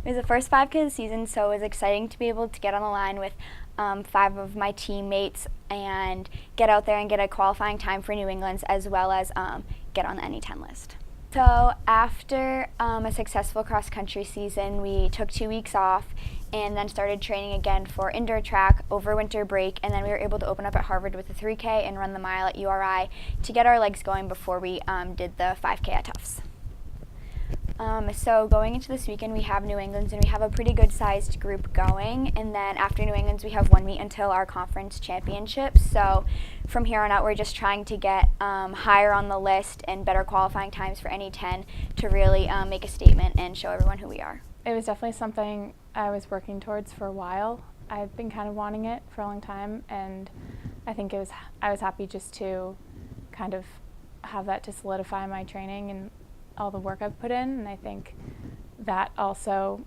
It was the first 5K of the season, so it was exciting to be able to get on the line with 5 of my teammates and get out there and get a qualifying time for New England's, as well as get on the NE10 list. So after a successful cross-country season, we took 2 weeks off and then started training again for indoor track over winter break, and then we were able to open up at Harvard with a 3K and run the mile at URI to get our legs going before we did the 5K at Tufts. So going into this weekend, we have New England's, and we have a pretty good sized group going, and then after New England's we have 1 meet until our conference championships. So from here on out, we're just trying to get higher on the list and better qualifying times for NE10 to really make a statement and show everyone who we are. It was definitely something I was working towards for a while. I've been kind of wanting it for a long time, and I think I was happy just to kind of have that to solidify my training and all the work I've put in, and I think that also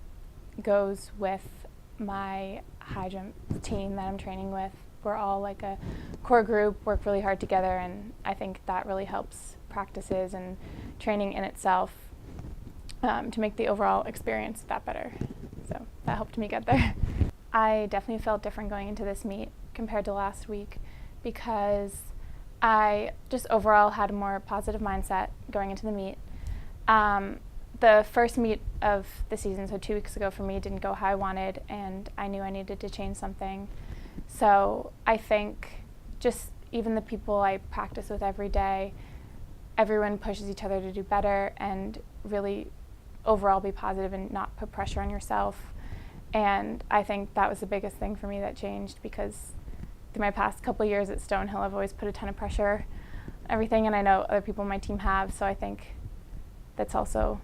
goes with my high jump team that I'm training with. We're all like a core group, work really hard together, and I think that really helps practices and training in itself to make the overall experience that better. So that helped me get there. I definitely felt different going into this meet compared to last week because I just overall had a more positive mindset going into the meet. The first meet of the season, so 2 weeks ago for me, didn't go how I wanted, and I knew I needed to change something. So I think just even the people I practice with every day, everyone pushes each other to do better and really overall be positive and not put pressure on yourself. And I think that was the biggest thing for me that changed, because through my past couple years at Stonehill, I've always put a ton of pressure on everything, and I know other people on my team have, so I think that's also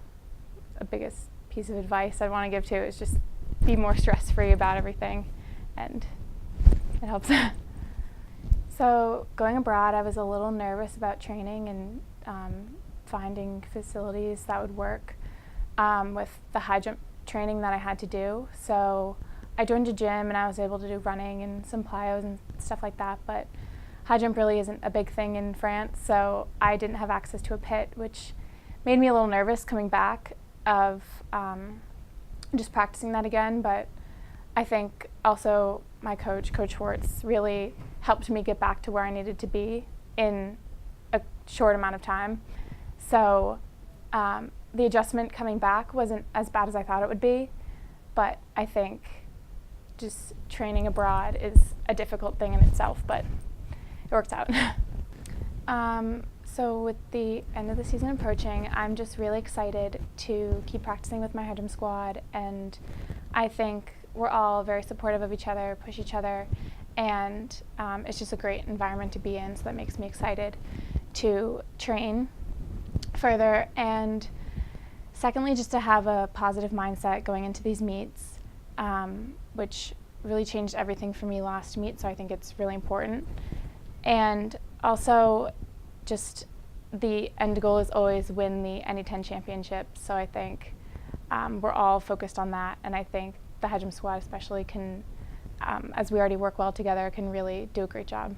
a biggest piece of advice I'd want to give too, is just be more stress-free about everything, and it helps. So going abroad, I was a little nervous about training and finding facilities that would work with the high jump training that I had to do. So I joined a gym and I was able to do running and some plyos and stuff like that, but high jump really isn't a big thing in France, so I didn't have access to a pit, which made me a little nervous coming back of just practicing that again. But I think also my coach, Coach Schwartz, really helped me get back to where I needed to be in a short amount of time. So the adjustment coming back wasn't as bad as I thought it would be, but I think just training abroad is a difficult thing in itself, but it works out. So with the end of the season approaching, I'm just really excited to keep practicing with my high jump squad, and I think we're all very supportive of each other, push each other, and it's just a great environment to be in, so that makes me excited to train further. And secondly, just to have a positive mindset going into these meets, which really changed everything for me last meet, so I think it's really important. And also, just the end goal is always win the NE10 championship, so I think we're all focused on that, and I think the high jump squad especially can, as we already work well together, can really do a great job.